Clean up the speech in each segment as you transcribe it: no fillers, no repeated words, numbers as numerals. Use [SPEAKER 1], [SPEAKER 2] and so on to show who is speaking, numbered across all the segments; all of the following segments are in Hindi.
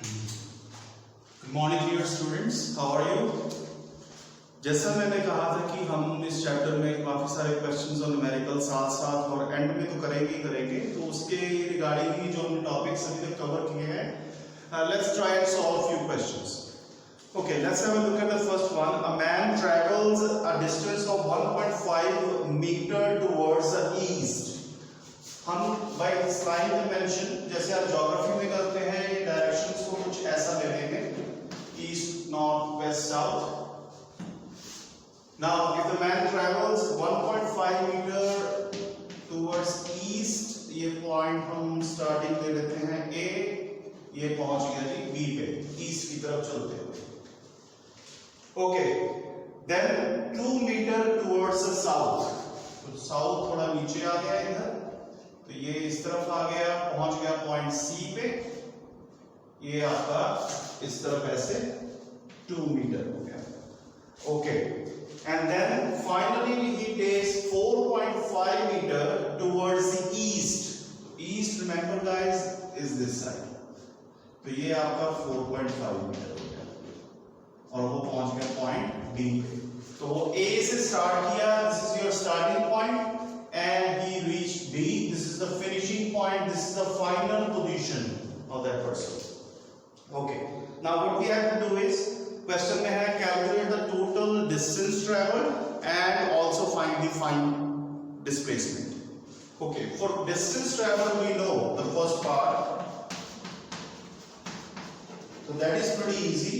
[SPEAKER 1] Good morning dear students, how are you. जैसा मैंने कहा था कि हम इस चैप्टर में काफी सारे क्वेश्चंस और न्यूमेरिकल साथ साथ और एंड में तो करेंगे, तो उसके रिगार्डिंग ही जो हमने टॉपिक्स अभी तक कवर किए हैं, let's try and solve few questions. Okay, let's have a look at the first one. A man travels a distance of 1.5 meter towards the east. हम by this line dimension, जैसे आप ज्योग्राफी में करते हैं, ये डायरेक्शंस को कुछ ऐसा ले लेंगे, east, north, west, south. Now, if the man travels 1.5 meter towards east, ये पॉइंट हम स्टार्टिंग ले लेते हैं A, ये पहुंच गया जी B पे, ईस्ट की तरफ चलते हुए। Okay, then 2 meter towards the south. तो साउथ थोड़ा नीचे आ गया इधर, तो ये इस तरफ आ गया, पहुंच गया पॉइंट C पे, ये आपका इस तरफ ऐसे 2 मीटर हो गया। Okay, and then finally he takes 4.5 meter towards the east. East, remember guys, is this side. तो ये आपका 4.5 मीटर हो गया और वो पहुंच गया पॉइंट B पे। तो वो A से स्टार्ट किया, this is your starting point, and he reached B, this is the finishing point, this is the final position of that person. Okay, now what we have to do is, question में है calculate the total distance travelled and also find the final displacement. Okay, for distance travelled we know the first part, so that is pretty easy.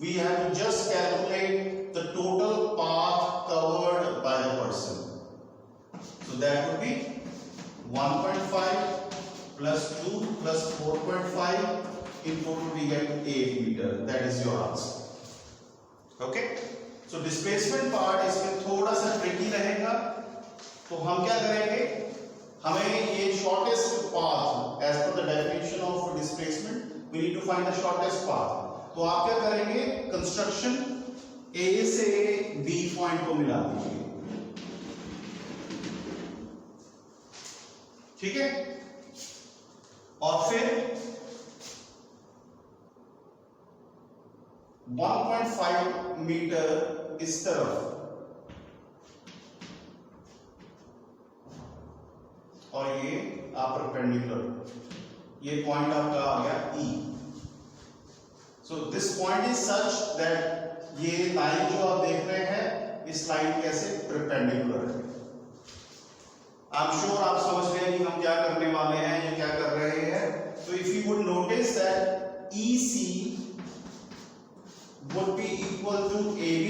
[SPEAKER 1] We have to just calculate the total path covered by the person. So that would be 1.5 plus 2 plus 4.5, in total we get 8 meter. That is your answer. Okay? So displacement part इसमें थोड़ा सा tricky रहेगा, तो हम क्या करेंगे, हमें ये shortest path as per the definition of displacement, we need to find the shortest path. तो आप क्या करेंगे, कंस्ट्रक्शन A से B पॉइंट को मिला दीजिए, ठीक है, और फिर 1.5 मीटर इस तरफ और ये आप परपेंडिकुलर, ये पॉइंट आपका आ गया E। So this point is such that ये लाइन जो आप देख रहे हैं, इस लाइन कैसे परपेंडिकुलर है। I'm sure आप समझ रहे हैं कि हम क्या करने वाले हैं, ये क्या कर रहे हैं। So if you would notice that EC would be equal to AB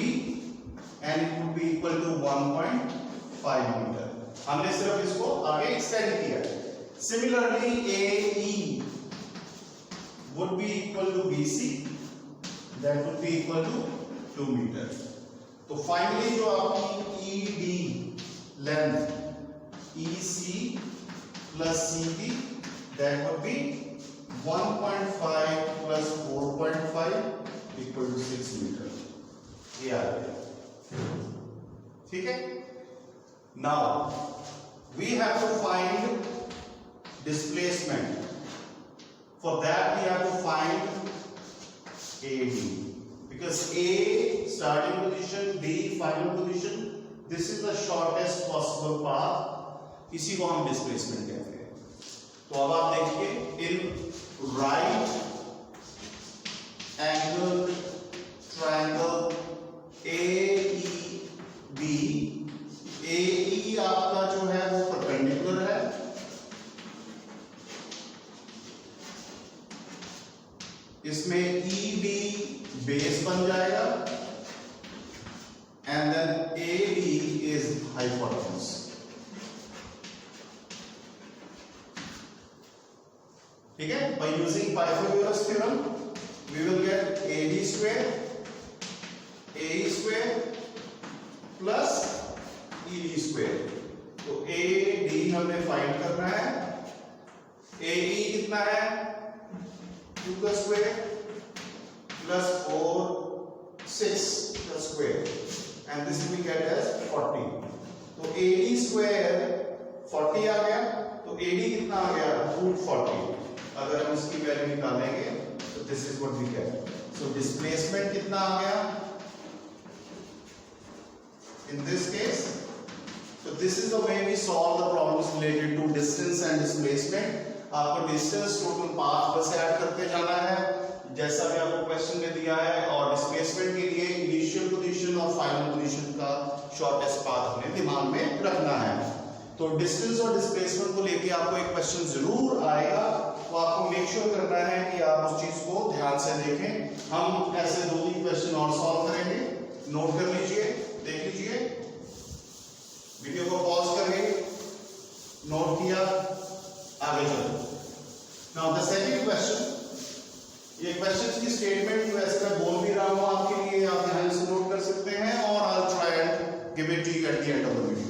[SPEAKER 1] and it would be equal to 1.5 meter. हमने सिर्फ इसको आगे एक्सटेंड किया। Similarly AE would be equal to BC, that would be equal to 2 meter. तो फाइनली जो आपकी ED length EC plus CB, that would be 1.5 plus 4.5 equal to 6 meter. ये आ गया, ठीक है। Now we have to find displacement. For that we have to find AD, because A starting position, B final position, this is the shortest possible path, इसी को हम displacement कहते हैं। तो अब आप देखिए, in right angle triangle AEB, AE आपका जो है वो परपेंडिकुलर है, इसमें EB बेस बन जाएगा, and then AB is hypotenuse. ठीक है, by using Pythagoras theorem we will get AD square AE square plus ED square. तो AD हमें फाइंड करना है, AE कितना है, 2 का स्क्वायर plus 4 6 का square, and this we get as 40. तो AD square 40 आ गया, तो AD कितना आ गया, √40। अगर हम इसकी वैल्यू निकालेंगे So this is what we get. So displacement कितना आ गया in this case? So this is the way we solve the problems related to distance and displacement. आपको distance total path बस ऐड करते जाना है जैसा भी आपको क्वेश्चन में दिया है, और डिस्प्लेसमेंट के लिए इनिशियल पोजीशन और फाइनल पोजीशन का शॉर्टेस्ट पाथ हमें दिमाग में रखना है। तो डिस्टेंस और डिस्प्लेसमेंट को लेके आपको एक क्वेश्चन जरूर आएगा, तो आपको मेक श्योर करना है कि आप उस चीज को ध्यान से देखें। हम ऐसे 2-3 क्वेश्चन और सॉल्व करेंगे, नोट कर लीजिए, देख लीजिए, वीडियो को पॉज करके नोट किया, आगे चलो। नाउ द सेकंड क्वेश्चन, ये क्वेश्चन की स्टेटमेंट वैसे मैं बोल भी रहा हूं आपके लिए, आप ध्यान से नोट कर सकते हैं, और I will try and give it to you at the end of the video.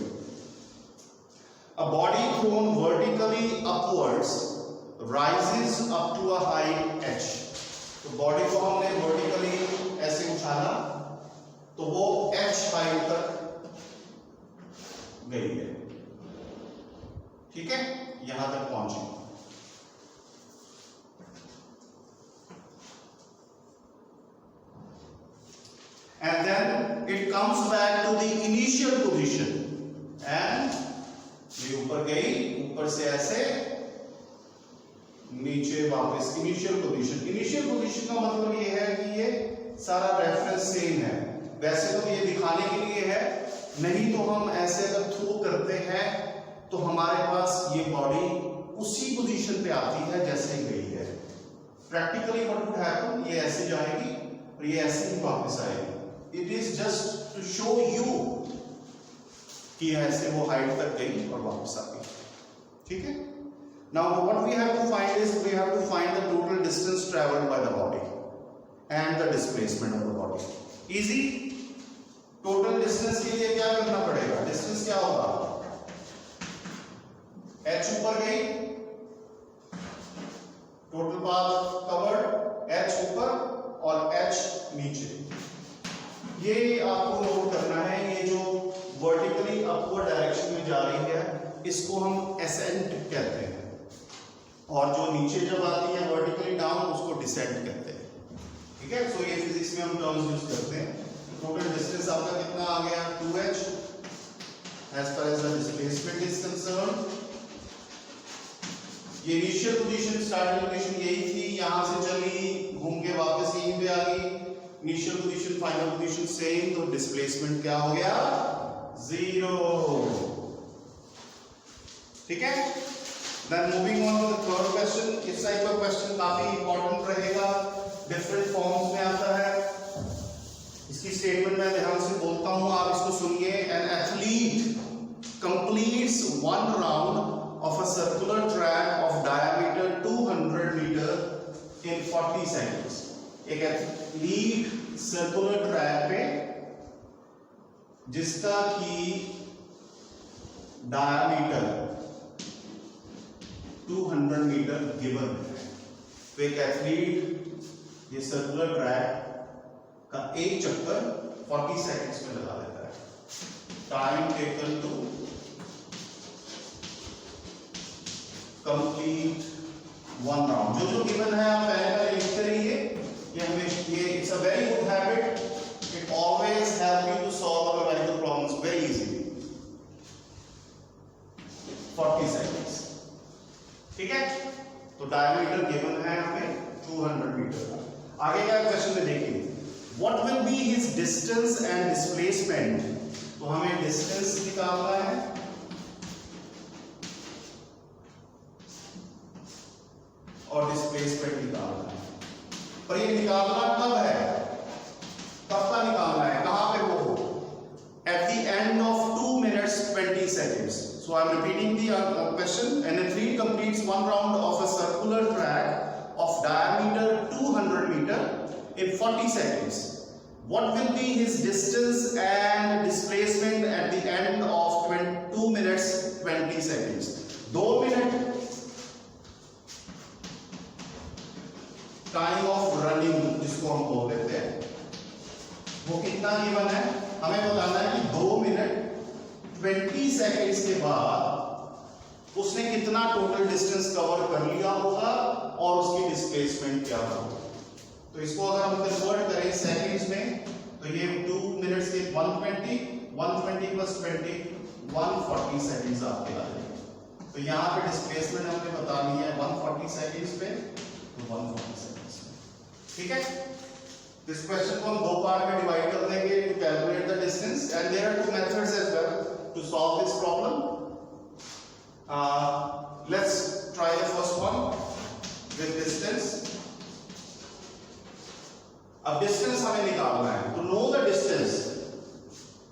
[SPEAKER 1] A body thrown vertically upwards rises up to a height h. तो बॉडी को हमने वर्टिकली ऐसे उछाला तो वो h हाइट तक गई है, ठीक है, यहां तक पहुंची। And then it comes back to the initial position and ये ऊपर गई, ऊपर से ऐसे नीचे वापस इनिशियल पोजीशन। इनिशियल पोजीशन का मतलब ये है कि ये सारा रेफरेंस सेम है, वैसे तो ये दिखाने के लिए है, नहीं तो हम ऐसे अगर थ्रो करते हैं तो हमारे पास ये बॉडी उसी पोजीशन पे आती है जैसे गई है। प्रैक्टिकली व्हाट वुड हैपन, ये ऐसे जाएगी और ये ऐसे ही वापस आएगी। It is just to show you कि ऐसे वो हाइट तक गई और वापस आ गई, ठीक है। Now what we have to find is we have to find the total distance travelled by the body and the displacement of the body. Easy. Total distance के लिए क्या करना पड़ेगा? डिस्टेंस क्या होगा? h ऊपर गई, टोटल पाथ कवर्ड, h ऊपर और h नीचे। ये आपको नोट करना है, ये जो वर्टिकली अपवर्ड डायरेक्शन में जा रही है इसको हम एसेंट कहते हैं, और जो नीचे जब आती है वर्टिकली डाउन उसको डिसेंट कहते हैं, ठीक है। सो ये फिजिक्स में हम टर्म्स यूज करते हैं। टोटल डिस्टेंस आपका कितना आ गया? 2h as far as the displacement is concern. ये इनिशियल पोजीशन, स्टार्टिंग पोजीशन यही थी, यहां से चली, घूम के वापस यहीं पे आ गई। Initial position final position same, तो डिस्प्लेसमेंट क्या हो गया? 0, ठीक है। Then moving on to the third question. इस टाइप का क्वेश्चन काफी इंपॉर्टेंट रहेगा, डिफरेंट फॉर्म्स में आता है। इसकी स्टेटमेंट मैं ध्यान से बोलता हूं, आप इसको सुनिए। An athlete completes one round of a circular track of diameter 200 metre in 40 seconds. एक एथलीट सर्कुलर ट्रैक पे जिसका की डायमीटर 200 मीटर गिवन है, तो एक एथलीट ये सर्कुलर ट्रैक का एक चक्कर 40 सेकंड्स में लगा देता है। Time taken to complete one round. जो जो गिवन है आप पहले लिखते रहिए, ये हमें ये it's a very good habit, it always help you to solve mathematical problems very easily. 40 seconds, ठीक है। तो डायमीटर गिवन है हमें 200 मीटर। आगे क्या क्वेश्चन में देखिए, what will be his distance and displacement. तो हमें डिस्टेंस निकालना है और डिस्प्लेसमेंट निकालना है, पर ये निकालना कब है? कब का निकालना है? कहां पे वो? Eight the end of 2 minutes 20 seconds. So I am repeating the question. An athlete completes one round of a circular track of diameter 200 meter in 40 seconds. What will be his distance and displacement at the end of 2 minutes 20 seconds? 2 minute time of running जिसको हम बोल देते हैं, वो कितना गिवन है? हमें बताना है कि 2 मिनट 20 सेकेंड्स के बाद उसने कितना टोटल डिस्टेंस कवर कर लिया होगा और उसकी डिस्प्लेसमेंट क्या हो। तो इसको अगर हम कन्वर्ट करें सेकंड्स में तो ये 2 मिनट्स के 120 प्लस 20 140 सेकंड्स आपके आ जाएंगे। तो यहाँ पे डिस्प्लेसमेंट हमने बतानी है 140 सेकंड्स पे, तो 140 सेकंड्स में। ठीक है, इस क्वेश्चन को हम दो पार्ट में डिवाइड कर देंगे to calculate the distance and there are two methods as well to solve this problem. Let's try the first one with distance. अब डिस्टेंस हमें निकालना है। टू नो द डिस्टेंस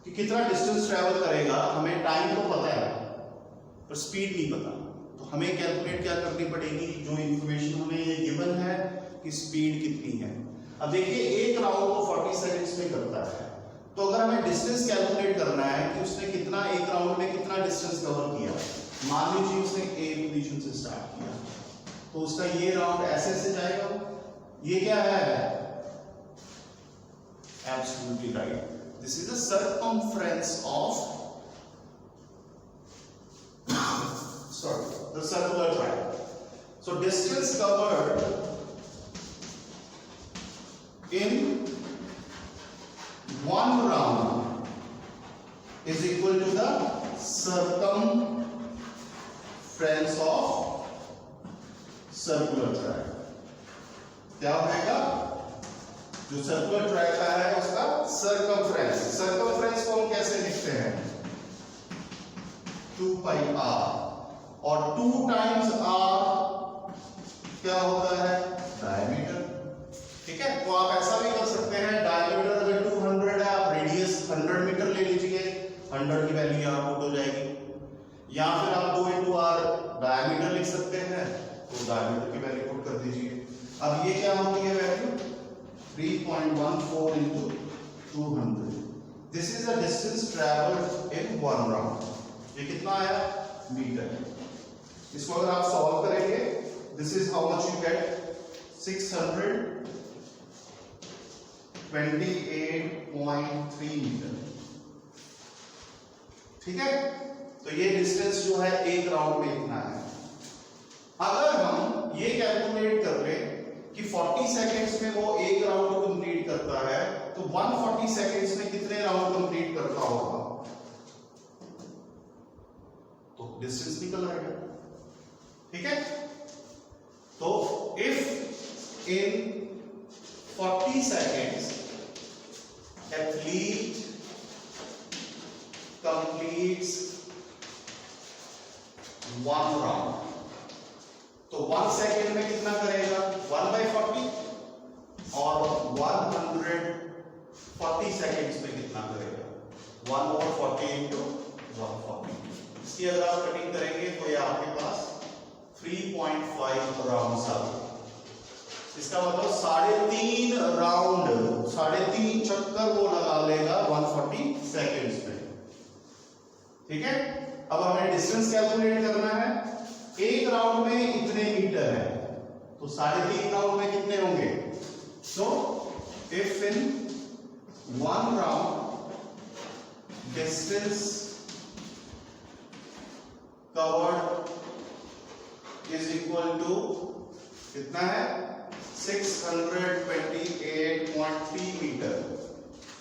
[SPEAKER 1] कि कितना डिस्टेंस ट्रेवल करेगा, हमें टाइम तो पता है पर स्पीड नहीं पता। तो हमें कैलकुलेट क्या करनी पड़ेगी, जो इंफॉर्मेशन हमें ये गिवन है कि स्पीड कितनी है। अब देखिए एक राउंड को 40 सेकंड्स में करता है, तो अगर हमें डिस्टेंस कैलकुलेट करना है कि उसने कितना एक राउंड में कितना डिस्टेंस कवर किया। मान लीजिए उसने ए पोजीशन से स्टार्ट किया, तो उसका ये राउंड ऐसे से जाएगा। ये क्या है, absolutely right, this is the circumference of the circular track. So distance covered in one round is equal to the circumference of circular track. क्या होगा, जो सर्कुलर ट्रैक का है उसका सर्कमफ्रेंस। सर्कमफ्रेंस को हम कैसे लिखते हैं, 2 पाई r, और 2 टाइम्स r क्या होता है, डायमीटर। ठीक है, तो आप ऐसा भी कर सकते हैं, डायमीटर अगर 200 है आप रेडियस 100 मीटर ले लीजिए, 100 की वैल्यू यहाँ पुट हो जाएगी। या फिर आप 2 into r डायमीटर लिख सकते हैं, तो डायमीटर की वैल्यू पुट कर दीजिए। अब ये क्या होती है value, 3.14 into 200। This is the distance travelled in one round. ये कितना आया, मीटर। इसको अगर आप सॉल्व करेंगे, this is how much you get, 628.3 metre. ठीक है, तो ये डिस्टेंस जो है एक राउंड में इतना है। अगर हम ये कैलकुलेट कर लें कि 40 सेकंड्स में वो एक राउंड कंप्लीट करता है, तो 140 सेकंड्स में कितने राउंड कंप्लीट करता होगा, तो डिस्टेंस निकल आएगा। ठीक है, तो if in 40 seconds athlete completes 1 round, तो 1 सेकेंड में कितना करेगा, 1/40, और 140 सेकेंड्स में कितना करेगा, 1/40 into 140। इसकी अगर आप कटिंग करेंगे तो ये आपके पास 3.5 राउंड्स आ गए। इसका मतलब 3.5 राउंड, 3.5 चक्कर वो लगा लेगा 140 सेकेंड्स में। ठीक है, अब हमें डिस्टेंस कैलकुलेट करना है। एक राउंड में इतने मीटर है, तो 3.5 राउंड में कितने होंगे। So if in 1 round distance covered is equal to कितना है, 628.3 मीटर।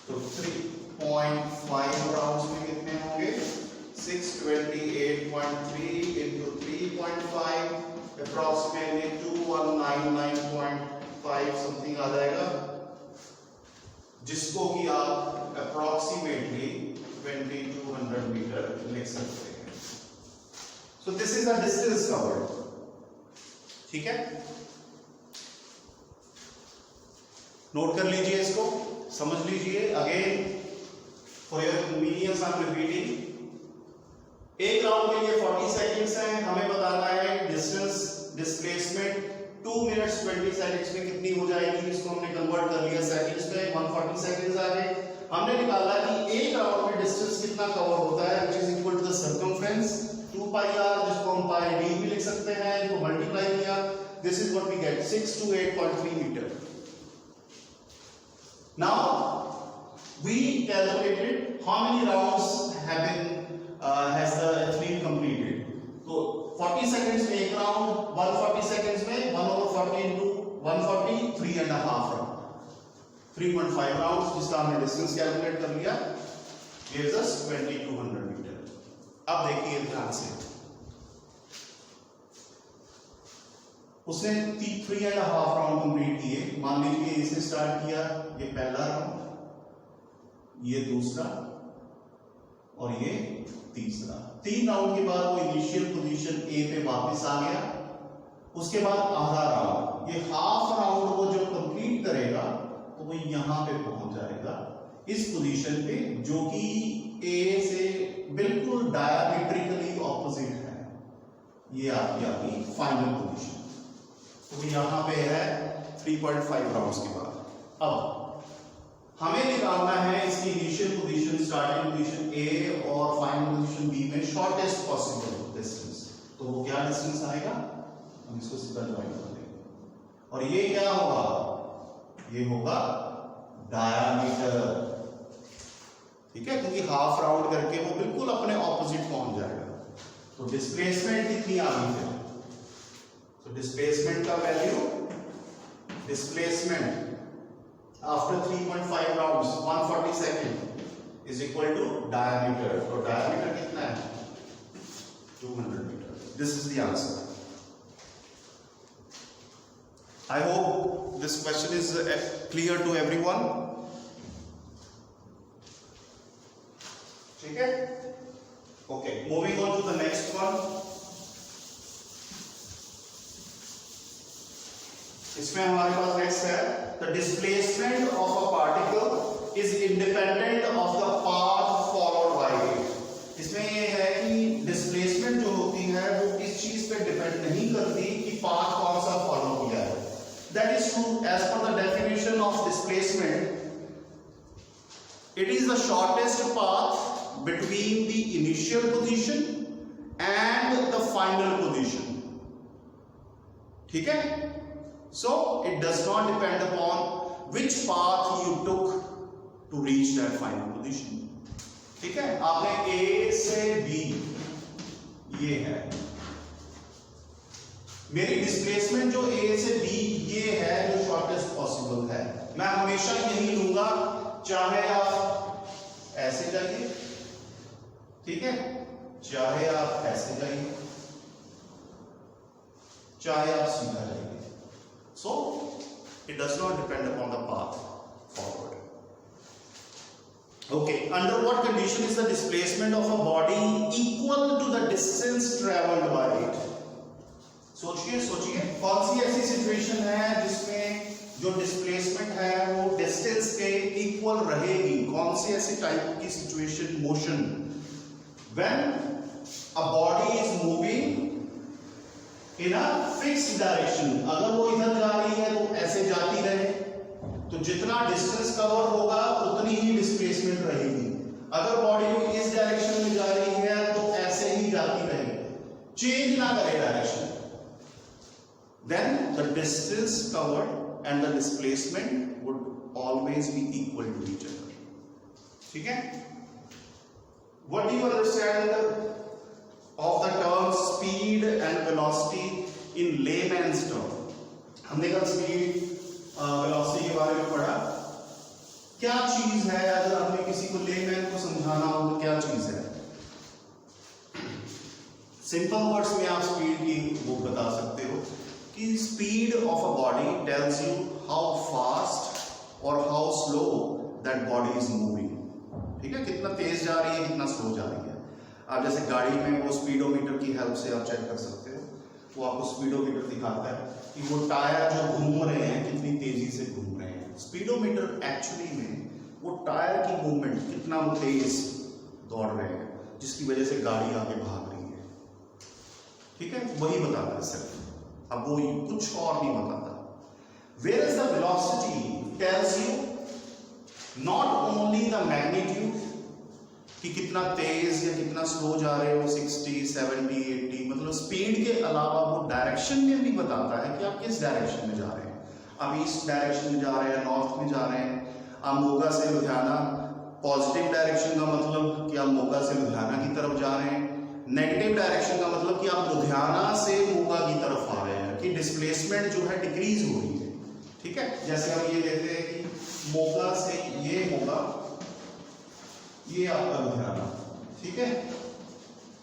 [SPEAKER 1] तो 3.5 राउंड्स में कितने होंगे, 628.3 into 3.5 अप्रॉक्सीमेटली 2199.5 समथिंग आ जाएगा, जिसको कि आप अप्रॉक्सीमेटली 2200 मीटर लिख सकते हैं। So this is the distance covered. ठीक है, नोट कर लीजिए, इसको समझ लीजिए। Again for your convenience I am repeating, एक राउंड के लिए 40 सेकंड्स हैं, हमें बताना है डिस्टेंस डिस्प्लेसमेंट 2 मिनट्स 20 सेकंड्स में कितनी हो जाएगी। इसको हमने कन्वर्ट कर लिया सेकंड्स में, 140 सेकंड्स आ गए। हमने निकाला कि एक राउंड में डिस्टेंस कितना कवर होता है, which is equal to the circumference 2 pi r, जिसको हम पाई d भी लिख सकते हैं, इसको मल्टीप्लाई किया, this is what we get 628.3 metre. Now we calculated how many rounds have been has the athlete completed। तो 40 सेकंड्स में एक राउंड, 140 सेकंड्स में 1/40 into 140 3.5 राउंड, 3.5 राउंड्स, जिसका हमने डिस्टेंस कैलकुलेट कर लिया, gives us 2200 मीटर। अब देखिए ध्यान से, उसने 3.5 राउंड कंप्लीट किए। मान लीजिए इसने स्टार्ट किया, ये पहला राउंड, ये दूसरा और ये तीसरा। 3 राउंड के बाद वो इनिशियल पोजीशन ए पे वापस आ गया। उसके बाद आधा राउंड, ये हाफ राउंड वो जब कंप्लीट करेगा तो वो यहां पे पहुंच जाएगा, इस पोजीशन पे, जो कि ए से बिल्कुल डायमेट्रिकली ऑपोजिट है। ये आपकी फाइनल पोजीशन, तो यहां पे है 3.5 राउंड्स के बाद। अब हमें निकालना है इसकी initial position, starting position A और फाइनल पोजीशन बी में शॉर्टेस्ट पॉसिबल डिस्टेंस। तो वो क्या डिस्टेंस आएगा, हम इसको सीधा ज्वाइन कर देंगे, और ये क्या होगा, ये होगा डायमीटर, ठीक है, क्योंकि हाफ राउंड करके वो बिल्कुल अपने ऑपोजिट पहुंच जाएगा। तो डिस्प्लेसमेंट कितनी आ गई है, तो डिस्प्लेसमेंट का value, displacement after 3.5 rounds 140 second is equal to diameter। तो diameter कितना है, 200 metre. This is the answer। I hope this question is clear to everyone। ठीक है, okay, moving on to the next one। इसमें हमारे पास नेक्स्ट है, the displacement of a particle is independent of the path followed by it। इसमें ये है कि डिस्प्लेसमेंट जो होती है वो किस चीज पे डिपेंड नहीं करती कि पाथ कौन सा फॉलो किया है। That is true as per the definition of displacement, it is the shortest path between the initial position and the final position। ठीक है, so it does not depend upon which path you took to reach that final position। ठीक है, आपने A से B, ये है मेरी डिस्प्लेसमेंट, जो A से B ये है जो शॉर्टेस्ट पॉसिबल है। मैं हमेशा यही लूंगा, चाहे आप ऐसे जाइए, ठीक है, चाहे आप ऐसे जाइए, चाहे आप सीधा जाइए। So it does not depend upon the path forward। Okay, under what condition is the displacement of a body equal to the distance traveled by it? सोचिए कौन सी ऐसी सिचुएशन है जिसमें जो डिस्प्लेसमेंट है वो डिस्टेंस के इक्वल रहेगी। कौन सी ऐसी टाइप की situation, motion, when a body is moving in a fixed direction। अगर वो इधर जा रही है तो ऐसे जाती रहे, तो जितना डिस्टेंस कवर होगा उतनी ही डिस्प्लेसमेंट रहेगी। अगर बॉडी को इस डायरेक्शन में जा रही है तो ऐसे ही जाती रहे, चेंज ना करे direction, then the distance covered and the displacement would always be equal to each other। ठीक है, what do you understand of the term speed and velocity in layman's term? हमने कल स्पीड वेलोसिटी के बारे में पढ़ा। क्या चीज है, अगर हमने किसी को लेमैन को समझाना हो तो क्या चीज है? सिंपल वर्ड्स में आप स्पीड की वो बता सकते हो कि speed of a body tells you how fast और how slow that body is moving. ठीक है, कितना तेज जा रही है, कितना स्लो जा रही है। आप जैसे गाड़ी में वो स्पीडोमीटर की हेल्प से आप चेक कर सकते हो, वो आपको स्पीडोमीटर दिखाता है कि वो टायर जो घूम रहे हैं कितनी तेजी से घूम रहे हैं। स्पीडोमीटर एक्चुअली में वो टायर की मूवमेंट, कितना वो तेज दौड़ रहे हैं, जिसकी वजह से गाड़ी आगे भाग रही है। ठीक है, वही बताता है सिर्फ, अब वो कुछ और नहीं बताता। Where is the velocity tells you not only the magnitude कि कितना तेज या कितना स्लो जा रहे हो, 60, 70, 80, मतलब स्पीड के अलावा वो डायरेक्शन में भी बताता है कि आप किस डायरेक्शन में जा रहे हैं। आप ईस्ट डायरेक्शन में जा रहे हैं, नॉर्थ में जा रहे हैं, आप मोगा से लुधियाना, पॉजिटिव डायरेक्शन का मतलब कि आप मोगा से लुधियाना की तरफ जा रहे हैं, नेगेटिव डायरेक्शन का मतलब कि आप लुधियाना से मोगा की तरफ आ रहे हैं, कि डिस्प्लेसमेंट जो है डिक्रीज हो रही है। ठीक है, जैसे हम ये लेते हैं कि मोगा से ये मोगा, ये आपका लुधियाना, ठीक है,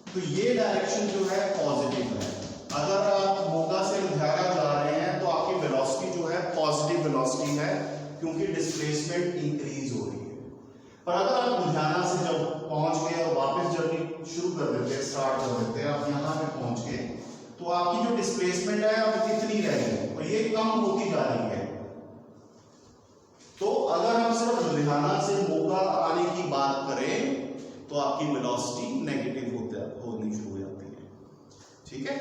[SPEAKER 1] तो ये डायरेक्शन जो है पॉजिटिव है। अगर आप मोगा से लुधियाना जा रहे हैं तो आपकी वेलोसिटी जो है पॉजिटिव वेलोसिटी है, क्योंकि डिस्प्लेसमेंट इंक्रीज हो रही है। पर अगर आप लुधियाना से जब पहुंच गए और वापस जर्नी शुरू कर देते हैं, स्टार्ट कर देते हैं, आप यहाँ पे पहुंच गए, तो आपकी जो डिस्प्लेसमेंट है अब कितनी रह गई और ये कम होती जा रही है। तो अगर हम सिर्फ लुधियाना से मोगा आने की बात करें तो आपकी वेलोसिटी नेगेटिव होनी शुरू हो जाती है। ठीक है,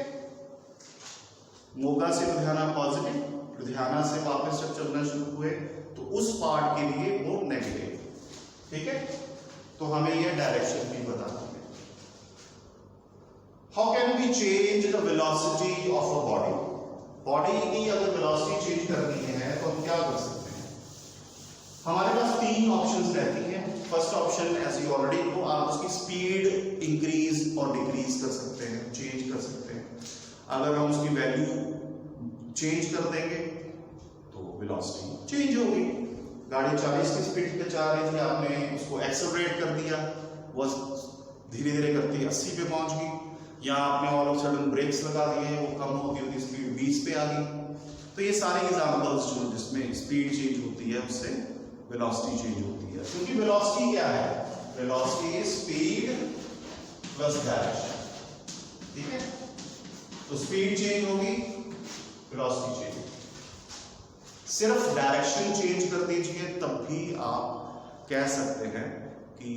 [SPEAKER 1] मोगा से लुधियाना पॉजिटिव, लुधियाना से वापस जब चलना शुरू हुए तो उस पार्ट के लिए वो नेगेटिव। ठीक है, तो हमें ये डायरेक्शन भी बतानी है। How can we change the velocity of a body? Body की अगर वेलोसिटी चेंज करनी है तो हम क्या कर सकते हैं? हमारे पास तीन ऑप्शंस रहती हैं। First option, as you already know, आप उसकी स्पीड इंक्रीज और डिक्रीज कर सकते हैं, चेंज कर सकते हैं। अगर हम उसकी वैल्यू चेंज कर देंगे तो वेलोसिटी चेंज होगी। गाड़ी 40 की स्पीड पे जा रही थी, आपने उसको एक्सेलरेट कर दिया, वो धीरे धीरे करती 80 पे पहुंच गई, या आपने ऑल ऑफ सडन ब्रेक्स लगा दिए, वो कम होती होती स्पीड 20 पे आ गई। तो ये सारे एग्जांपल्स जो जिसमें स्पीड चेंज होती है उससे वेलोसिटी चेंज होती है। क्योंकि वेलोसिटी क्या है? Velocity is speed plus direction. ठीक है, तो स्पीड चेंज होगी, वेलोसिटी चेंज। सिर्फ डायरेक्शन चेंज कर दीजिए तब भी आप कह सकते हैं कि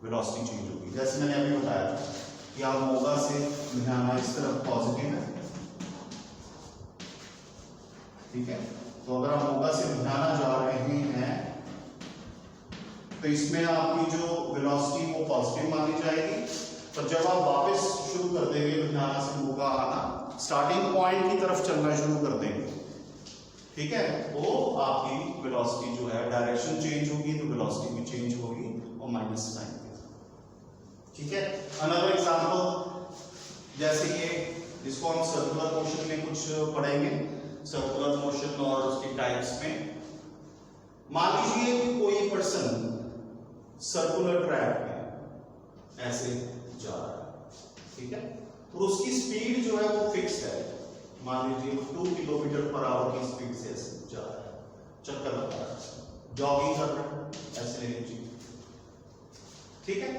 [SPEAKER 1] वेलोसिटी चेंज होगी। जैसे मैंने अभी बताया कि आप मोगा से लुधियाना इस तरफ पॉजिटिव है, ठीक है, तो अगर आप मोगा से लुधियाना जा रहे हैं तो इसमें आपकी जो वेलोसिटी वो पॉजिटिव मानी जाएगी। पर जब आप वापस शुरू कर देंगे लुधियाना से मोगा आना, स्टार्टिंग पॉइंट की तरफ चलना शुरू कर देंगे, ठीक है, वो आपकी वेलोसिटी जो है डायरेक्शन चेंज होगी तो वेलोसिटी भी चेंज होगी और माइनस साइन के साथ। ठीक है, अनदर एग्जांपल, जैसे ये जिसको हम सर्कुलर मोशन में कुछ पढ़ेंगे, सर्कुलर मोशन और उसकी टाइप्स में। मान लीजिए कि कोई पर्सन सर्कुलर ट्रैक में ऐसे जा रहा है, ठीक है, और उसकी स्पीड जो है वो फिक्स है। मान लीजिए 2 किलोमीटर पर आवर की स्पीड से ऐसे जा रहा है, चक्कर लगा रहा है, जॉगिंग कर रहा है, ऐसे ले लीजिए। ठीक है,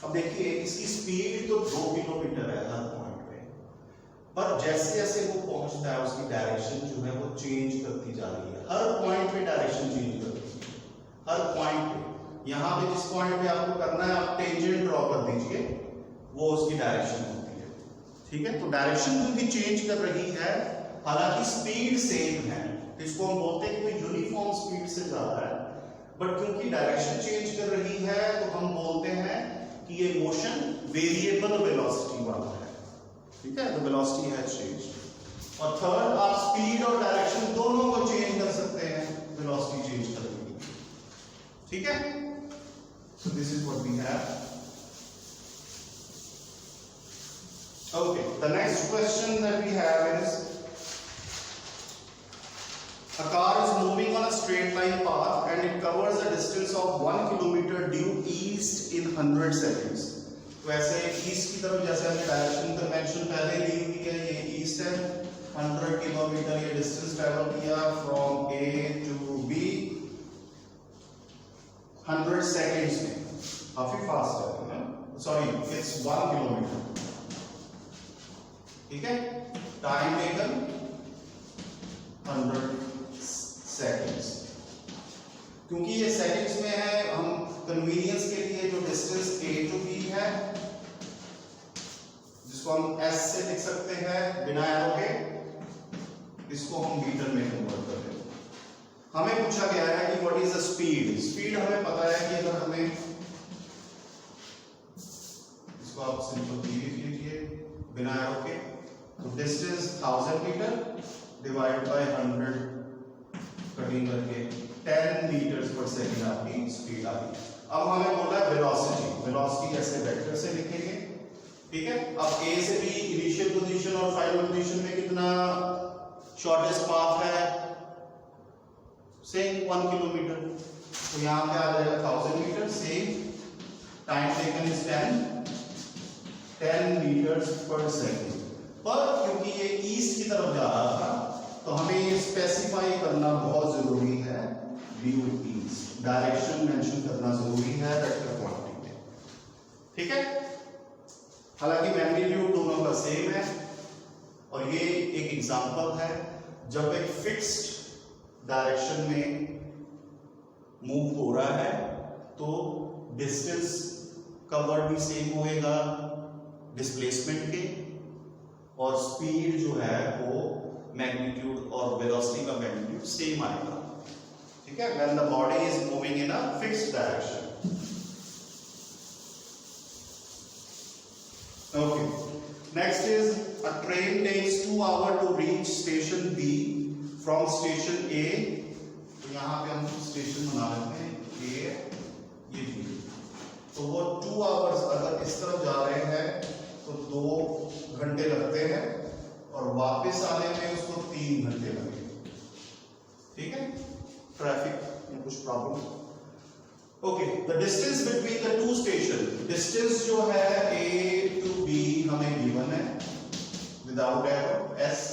[SPEAKER 1] अब देखिए इसकी स्पीड तो 2 किलोमीटर है हर पॉइंट पे, पर जैसे जैसे वो पहुंचता है उसकी डायरेक्शन जो है वो चेंज करती जा रही है। हर पॉइंट पे डायरेक्शन चेंज करती है, हर पॉइंट पे। यहां पे जिस पॉइंट पे आपको करना है आप टेंजेंट ड्रॉ कर दीजिए, वो उसकी डायरेक्शन होती है। ठीक है, तो डायरेक्शन जो भी चेंज कर रही है, हालांकि स्पीड सेम है, इसको हम बोलते हैं कि कोई यूनिफॉर्म स्पीड से जा रहा है, बट क्योंकि डायरेक्शन चेंज कर रही है तो हम बोलते हैं कि ये मोशन वेरिएबल वेलोसिटी वाला है। ठीक है, तो वेलोसिटी हैज चेंज्ड। और थर्ड, आप स्पीड और डायरेक्शन दोनों को चेंज कर सकते हैं वेलोसिटी चेंज करने के लिए। ठीक है, so this is what we have. Okay, the next question that we have is, a car is moving on a straight line path and it covers a distance of 1 kilometer due east in 100 seconds. तो ऐसे ईस्ट की तरफ, जैसे हमने डायरेक्शन कन्वेंशन पहले ली हुई है, ये ईस्ट है, 100 किलोमीटर ये डिस्टेंस ट्रेवल किया from A to B 100 seconds में, काफी फास्ट है, सॉरी इट्स 1 किलोमीटर। ठीक है, टाइम टेकन 100 सेकेंड्स। क्योंकि ये सेकेंड्स में है, हम कन्वीनियंस के लिए जो डिस्टेंस A to B है, जिसको हम S से लिख सकते हैं बिना एरो के, इसको हम मीटर में कन्वर्ट कर देंगे। हमें पूछा गया है कि what is the speed. Speed हमें पता है कि अगर हमें, इसको आप सिंपल लिख लीजिए बिना एरो के, तो distance 1000 metre divide by 100 cutting करके 10 मीटर्स पर सेकंड आपकी स्पीड आ गई। अब हमें बोला है वेलोसिटी, वेलोसिटी ऐसे वेक्टर से लिखेंगे, ठीक है। अब ए से बी इनिशियल पोजीशन और फाइनल पोजीशन में कितना शॉर्टेस्ट पाथ है, सेम 1 किलोमीटर, तो यहां पे आ जाएगा 1000 metre. Same time taken is 10 metres per second. पर क्योंकि ये ईस्ट की तरफ जा रहा था तो हमें ये स्पेसिफाई करना बहुत जरूरी है, ड्यू ईस्ट, डायरेक्शन मेंशन करना जरूरी है वेक्टर क्वांटिटी में, ठीक है। हालांकि मैग्नीट्यूड दोनों का सेम है और ये एक एग्जांपल है जब एक फिक्स्ड डायरेक्शन में मूव हो रहा है तो डिस्टेंस कवर्ड भी सेम होएगा डिस्प्लेसमेंट के, और स्पीड जो है वो मैग्नीट्यूड और वेलोसिटी का मैग्नीट्यूड सेम आएगा, ठीक है, when the body is moving in a fixed direction. Okay, next is a train takes 2 hour to reach station B from station A. तो यहां पे हम स्टेशन बना लेते हैं ए, ये बी, तो वो 2 आवर्स अगर इस तरफ जा रहे हैं तो 2 घंटे लगते हैं और वापस आने में उसको 3 घंटे लगेंगे, ठीक है। ट्रैफिक में कुछ problem. Okay, the distance between the two station, distance जो है ए टू बी हमें गिवन है without arrow S,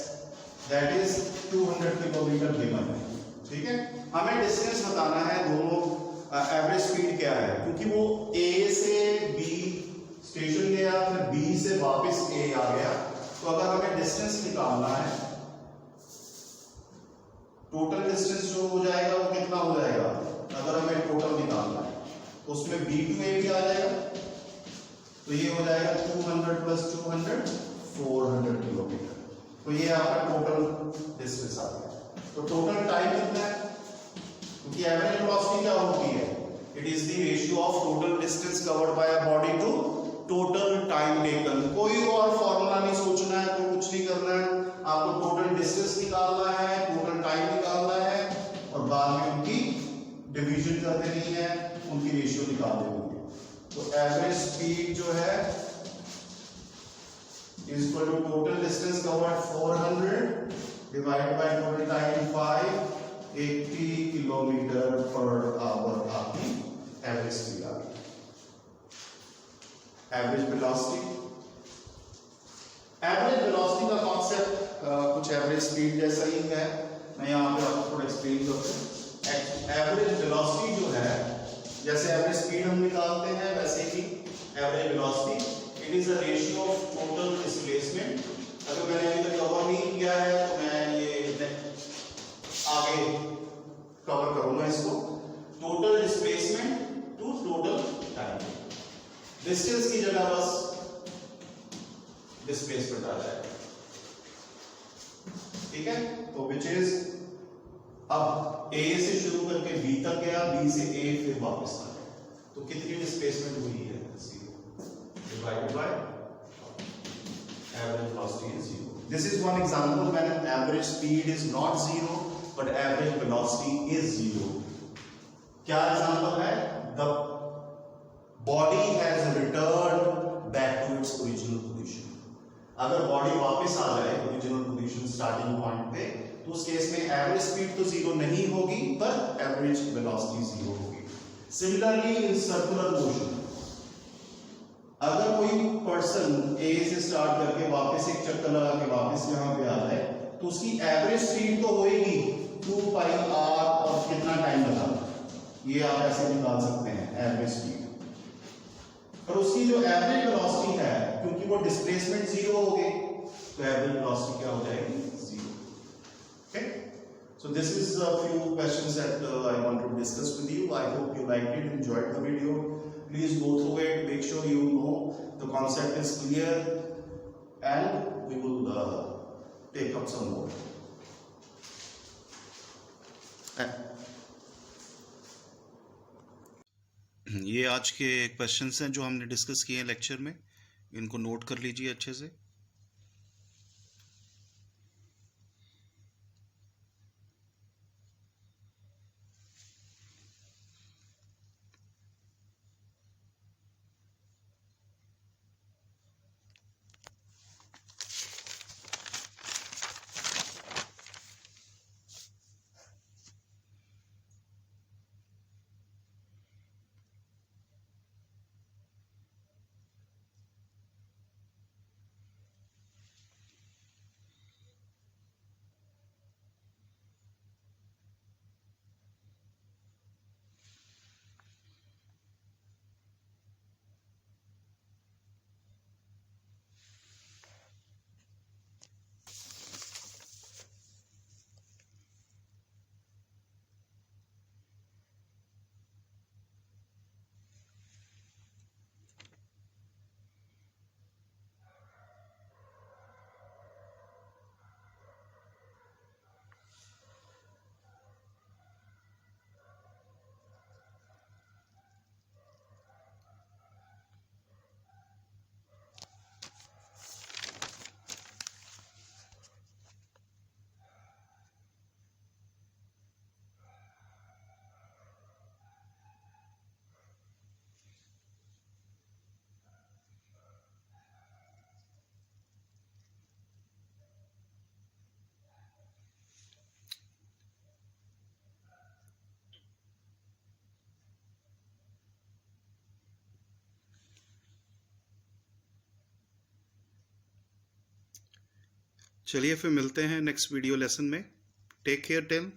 [SPEAKER 1] that is 200 kilometre given है, ठीक है। हमें डिस्टेंस बताना है दोनों, एवरेज स्पीड क्या है, क्योंकि वो ए से बी स्टेशन गया फिर बी से वापस ए आ गया, तो अगर हमें डिस्टेंस निकालना है, टोटल डिस्टेंस जो हो जाएगा वो कितना हो जाएगा, अगर हमें टोटल निकालना है तो उसमें बी टू ए भी आ जाएगा, तो ये हो जाएगा 200 प्लस 200 400 किलोमीटर, तो ये आपका टोटल डिस्टेंस आ गया। तो टोटल टाइम कितना है, क्योंकि एवरेज वेलोसिटी क्या होती है, it is the ratio of total distance covered by a body to total time taken. कोई और फॉर्मूला नहीं सोचना है, कोई कुछ नहीं करना है, आपको टोटल डिस्टेंस निकालना है, टोटल टाइम निकालना है और बाद में उनकी डिवीजन कर देनी है, उनकी रेशियो निकाल देनी है। तो एवरेज स्पीड जो है is equal to total distance covered 400 divided by total time 5, 80 kilometre per hour आपकी एवरेज स्पीड आ गई। एवरेज वेलोसिटी, एवरेज वेलोसिटी का कॉन्सेप्ट कुछ एवरेज स्पीड जैसा ही है, मैं यहाँ पे आपको थोड़ा एक्सप्लेन करता हूँ। एवरेज वेलोसिटी जो है, जैसे एवरेज स्पीड हम निकालते हैं वैसे ही average velocity, it is a ratio of total displacement. अगर मैंने अभी तक कवर नहीं किया है तो मैं ये आगे कवर करूंगा इसको, total displacement to total time, distance की जगह बस डिस्प्लेसमेंट आ जाएगा, ठीक है। तो विच इज, अब ए से शुरू करके बी तक गया, बी से ए फिर वापस आ गया, तो कितनी डिस्प्लेसमेंट हुई है, 0 divided by average velocity is 0। This is one example when average speed is not 0 but average velocity is 0। क्या एग्जांपल है, the body has return back to its original position. अगर बॉडी वापस आ जाए ओरिजिनल पोजीशन स्टार्टिंग पॉइंट पे, तो उस केस में एवरेज स्पीड तो 0 नहीं होगी पर एवरेज वेलोसिटी 0 होगी। सिमिलरली इन सर्कुलर मोशन, अगर कोई पर्सन ए से स्टार्ट करके वापस एक चक्कर लगा के वापस यहां पे आ जाए, तो उसकी एवरेज स्पीड तो होएगी 2 पाई आर, और कितना टाइम लगा, ये आप ऐसे निकाल सकते हैं एवरेज स्पीड। पर उसकी जो एवरेज वेलोसिटी है, क्योंकि वो डिस्प्लेसमेंट 0 हो गई, तो एवरेज वेलोसिटी क्या हो जाएगी, 0। Okay, so this is a few questions that I want to discuss with you. I hope you liked it, enjoyed the video. Please go through it, make sure you know the concept is clear, and we will take up some more.
[SPEAKER 2] ये आज के क्वेश्चंस हैं जो हमने डिस्कस किए हैं लेक्चर में, इनको नोट कर लीजिए अच्छे से। चलिए फिर मिलते हैं नेक्स्ट वीडियो लेसन में। Take care till